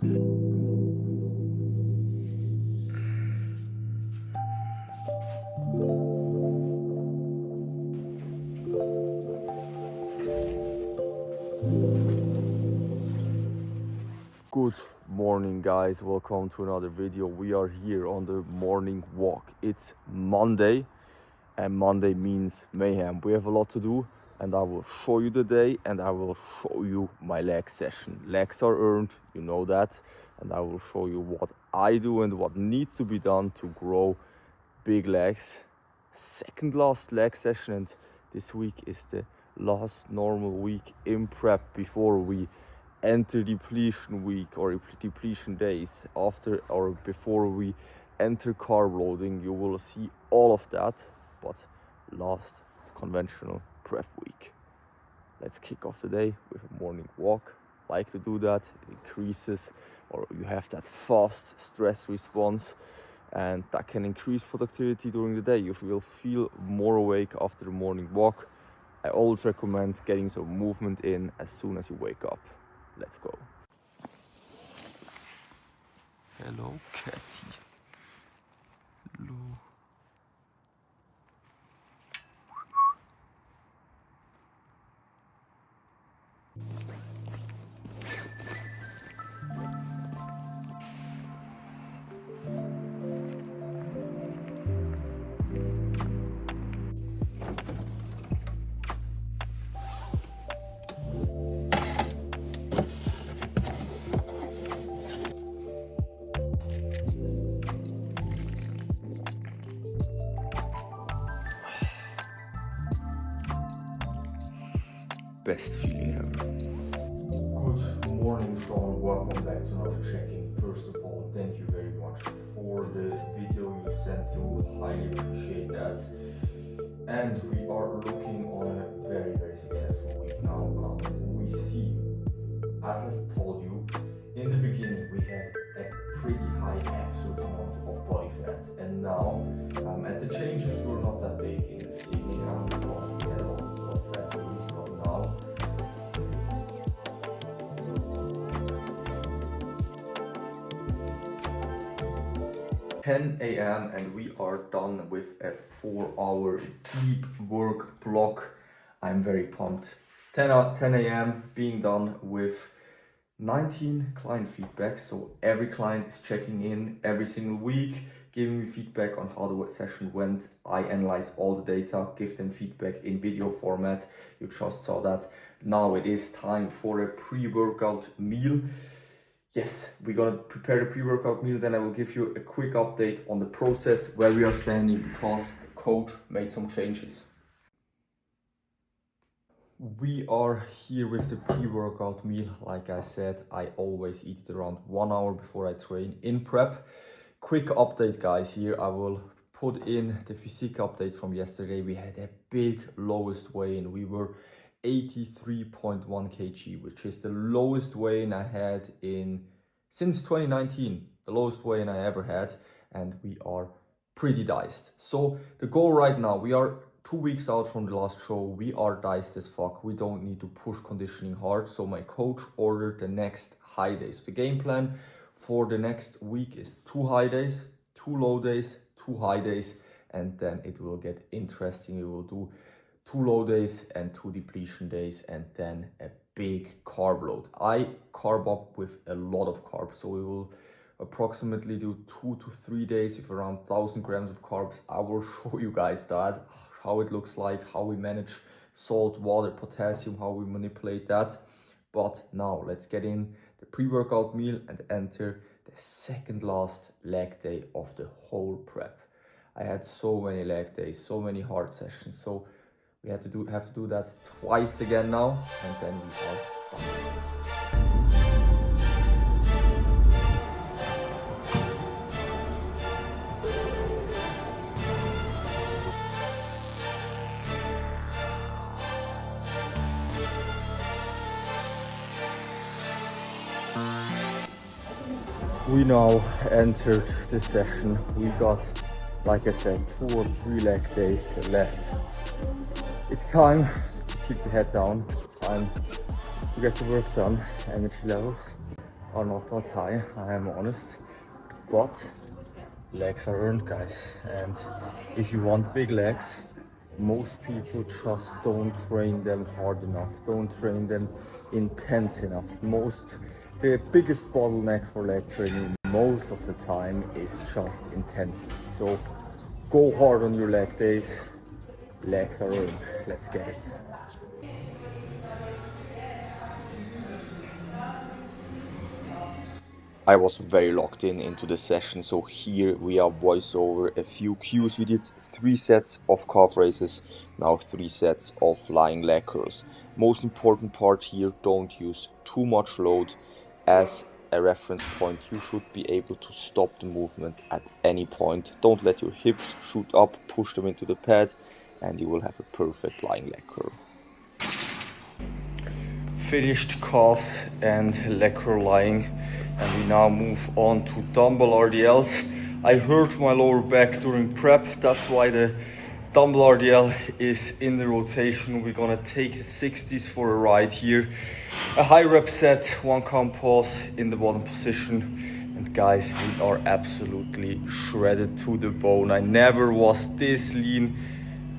Good morning, guys, welcome to another video. We are here on the morning walk. It's Monday and Monday means mayhem. We have a lot to do and I will show you the day and I will show you my leg session. Legs are earned, you know that, and I will show you what I do and what needs to be done to grow big legs. Second last leg session, and this week is the last normal week in prep before we enter depletion week or depletion days. After or before we enter carb loading, you will see all of that, but last conventional prep week. Let's kick off the day with a morning walk. Like to do that, it increases, or you have that fast stress response, and that can increase productivity during the day. You will feel more awake after the morning walk. I always recommend getting some movement in as soon as you wake up. Let's go. Hello, Catty. Hello. Best feeling ever. Good morning, Sean. Welcome back to another check-in. First of all, thank you very much for the video you sent through. Highly appreciate that. And we are looking on a very, very successful week now. We see, as I told you, in the beginning we had a pretty high absolute amount of body fat, and now, and the changes were not that big in the physique because we had a lot of fat to lose, but now 10 a.m. and we are done with a 4-hour deep work block. I'm very pumped. 10 a.m. being done with 19 client feedbacks. So every client is checking in every single week, giving me feedback on how the session went. I analyze all the data, give them feedback in video format. You just saw that. Now it is time for a pre-workout meal. Yes, we're gonna prepare the pre-workout meal, then I will give you a quick update on the process, where we are standing, because the coach made some changes. We are here with the pre-workout meal. Like I said, I always eat it around 1 hour before I train in prep. Quick update, guys, here. I will put in the physique update from yesterday. We had a big lowest weigh-in. We were 83.1 kg, which is the lowest weigh-in I had since 2019, the lowest weigh-in I ever had, and we are pretty diced. So the goal right now, we are 2 weeks out from the last show. We are diced as fuck. We don't need to push conditioning hard. So my coach ordered the next high days. The game plan for the next week is 2 high days, 2 low days, 2 high days, and then it will get interesting. We will do 2 low days and 2 depletion days, and then a big carb load. I carb up with a lot of carbs, so we will approximately do 2 to 3 days with around 1,000 grams of carbs. I will show you guys that, how it looks like, how we manage salt, water, potassium, how we manipulate that. But now let's get in the pre-workout meal and enter the second last leg day of the whole prep. I had so many leg days, so many hard sessions, so we have to do that twice again now, and then we are done. We now entered the session. We got, like I said, 2 or 3 leg days left. It's time to keep the head down, time to get the work done, energy levels. are not that high, I am honest, but legs are earned, guys. And if you want big legs, most people just don't train them hard enough, don't train them intense enough. The biggest bottleneck for leg training most of the time is just intensity. So go hard on your leg days. Legs are earned. Let's get it. I was very locked into the session, so here we are voice over a few cues. We did 3 sets of calf raises, now 3 sets of lying leg curls. Most important part here, don't use too much load. As a reference point, you should be able to stop the movement at any point. Don't let your hips shoot up, push them into the pad, and you will have a perfect lying leg curl. Finished calf and leg curl lying, and we now move on to dumbbell RDLs. I hurt my lower back during prep, that's why the dumbbell RDL is in the rotation. We're gonna take 60s for a ride here. A high rep set, 1 count pause in the bottom position. And guys, we are absolutely shredded to the bone. I never was this lean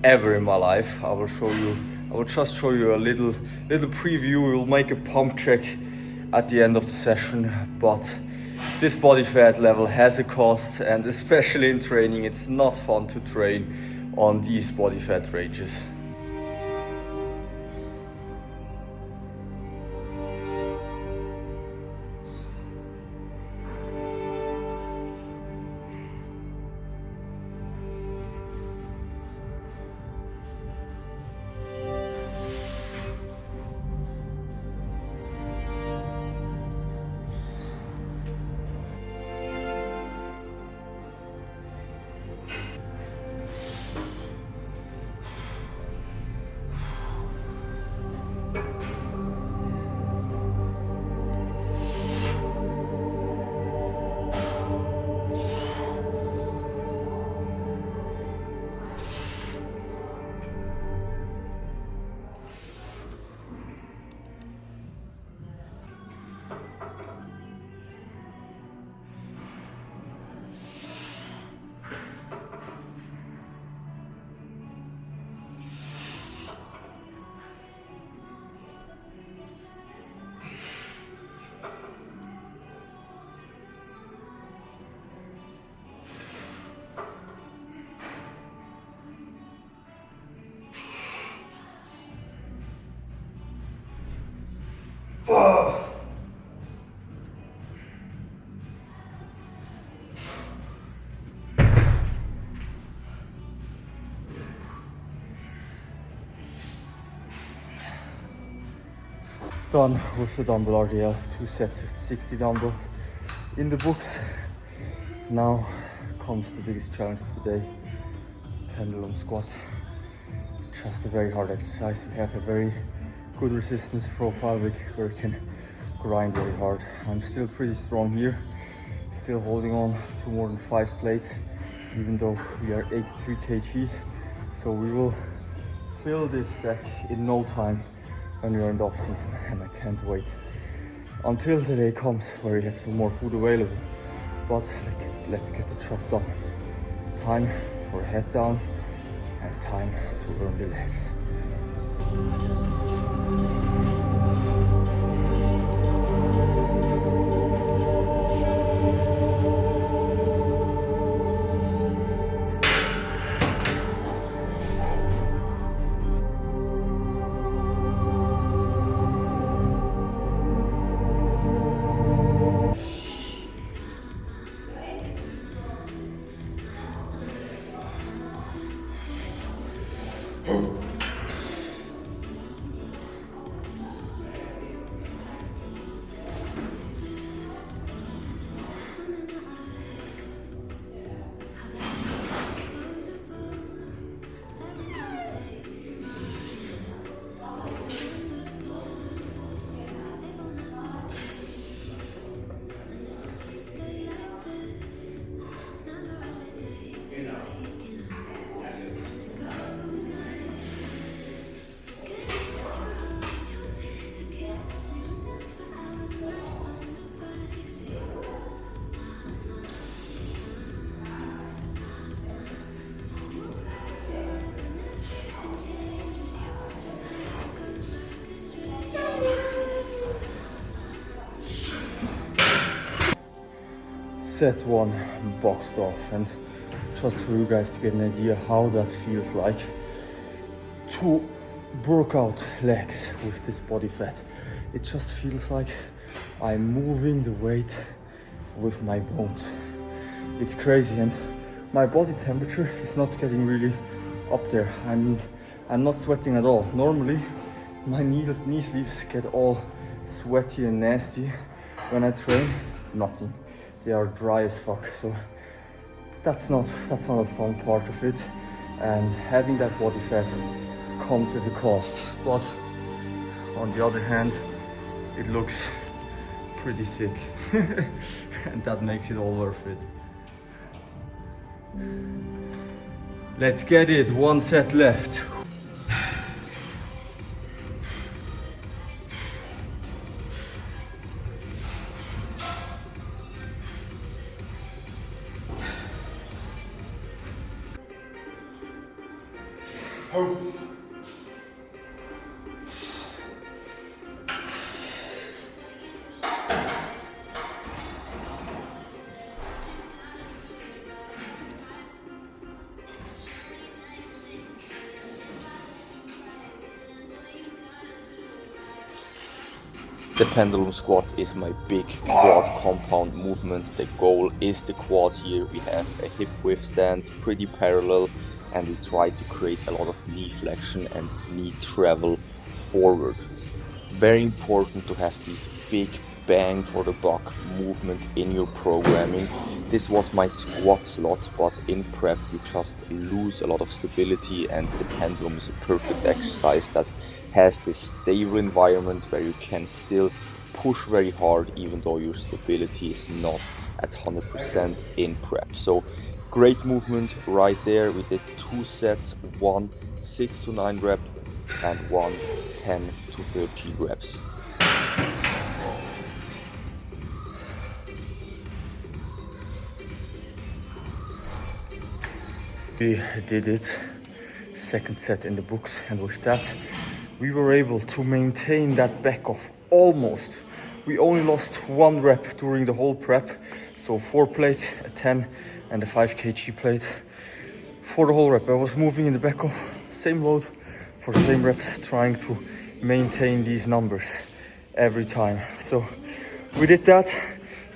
ever in my life. I will just show you a little preview. We will make a pump check at the end of the session, but this body fat level has a cost, and especially in training, it's not fun to train on these body fat ranges. Done with the dumbbell RDL, 2 sets with 60 dumbbells in the books. Now comes the biggest challenge of the day, pendulum squat. Just a very hard exercise. We have a very good resistance profile where we can grind very hard. I'm still pretty strong here, still holding on to more than 5 plates, even though we are 83 kgs. So we will fill this stack in no time when we are in the off season, and I can't wait until the day comes where we have some more food available. But let's get the job done. Time for a head down and time to earn the legs. set 1 boxed off, and just for you guys to get an idea how that feels like to work out legs with this body fat. It just feels like I'm moving the weight with my bones. It's crazy, and my body temperature is not getting really up there. I'm not sweating at all. Normally my knee sleeves get all sweaty and nasty when I train. Nothing. They are dry as fuck. So that's not a fun part of it. And having that body fat comes with a cost. But on the other hand, it looks pretty sick. And that makes it all worth it. Let's get it, 1 set left. The pendulum squat is my big quad compound movement. The goal is the quad here. We have a hip width stance, pretty parallel, and we try to create a lot of knee flexion and knee travel forward. Very important to have this big bang for the buck movement in your programming. This was my squat slot, but in prep you just lose a lot of stability, and the pendulum is a perfect exercise that has this stable environment where you can still push very hard even though your stability is not at 100% in prep. So great movement right there. We did 2 sets, 1 6 to 9 rep and 1 10 to 13 reps. We did it, 2nd set in the books, and with that we were able to maintain that back off almost. We only lost 1 rep during the whole prep, so 4 plates, a 10 and a 5 kg plate for the whole rep. I was moving in the back off, same load for the same reps, trying to maintain these numbers every time. So we did that.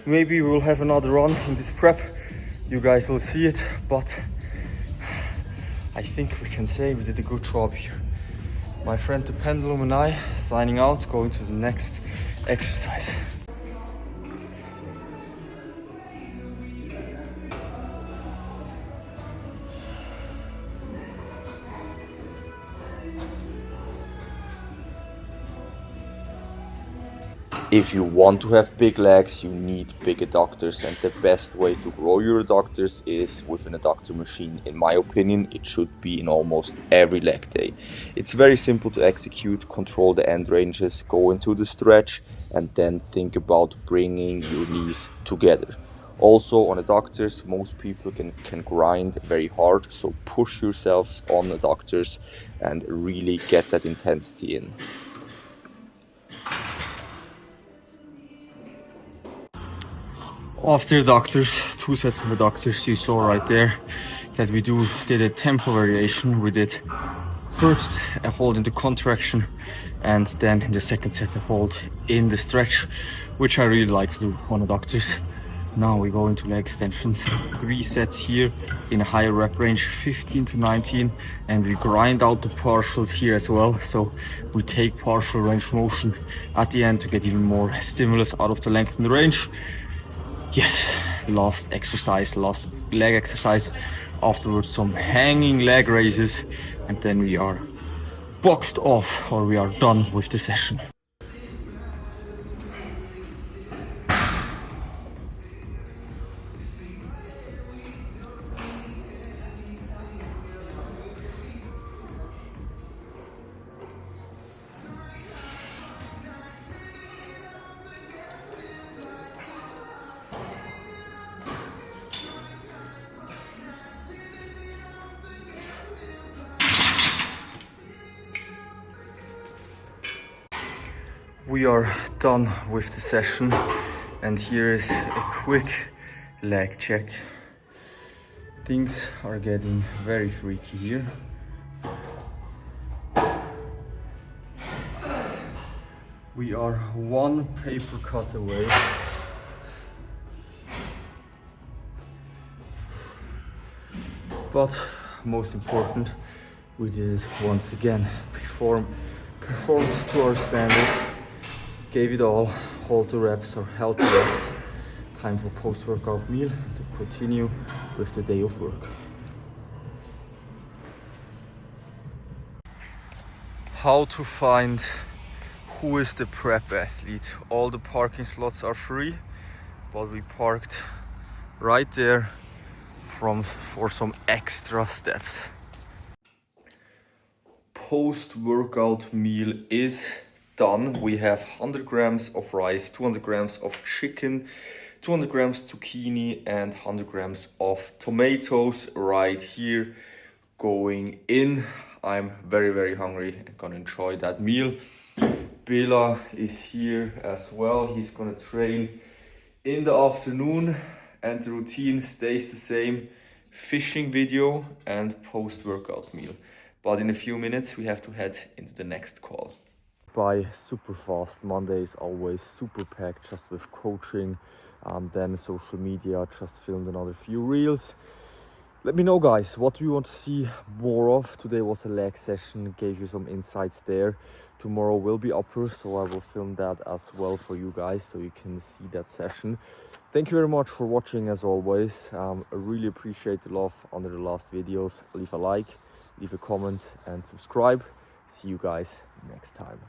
Maybe we'll have another run in this prep, you guys will see it, but I think we can say we did a good job here. My friend the pendulum and I signing out, going to the next exercise. If you want to have big legs, you need big adductors, and the best way to grow your adductors is with an adductor machine. In my opinion, it should be in almost every leg day. It's very simple to execute, control the end ranges, go into the stretch, and then think about bringing your knees together. Also on adductors, most people can grind very hard, so push yourselves on adductors and really get that intensity in. After adductors, 2 sets of adductors, you saw right there that we did a tempo variation. We did first a hold in the contraction, and then in the 2nd set a hold in the stretch, which I really like to do on adductors. Now we go into leg extensions, 3 sets here in a higher rep range, 15 to 19, and we grind out the partials here as well. So we take partial range of motion at the end to get even more stimulus out of the length and the range. Yes, last leg exercise. Afterwards some hanging leg raises, and then we are boxed off, or we are done with the session. We are done with the session, and here is a quick leg check. Things are getting very freaky here. We are one paper cut away. But most important, we did it once again. Performed to our standards. Gave it all. Hold the reps or held the reps. Time for post-workout meal to continue with the day of work. How to find who is the prep athlete. All the parking slots are free, but we parked right there for some extra steps. Post-workout meal is done. We have 100 grams of rice, 200 grams of chicken, 200 grams zucchini and 100 grams of tomatoes right here going in. I'm very hungry and gonna enjoy that meal. Bela is here as well. He's gonna train in the afternoon and the routine stays the same. Fishing video and post-workout meal. But in a few minutes we have to head into the next call. By super fast. Monday is always super packed just with coaching, then social media, just filmed another few reels. Let me know guys, what do you want to see more of? Today was a leg session, gave you some insights there. Tomorrow will be upper, so I will film that as well for you guys so you can see that session. Thank you very much for watching as always. I really appreciate the love under the last videos. Leave a like, leave a comment and subscribe. See you guys next time.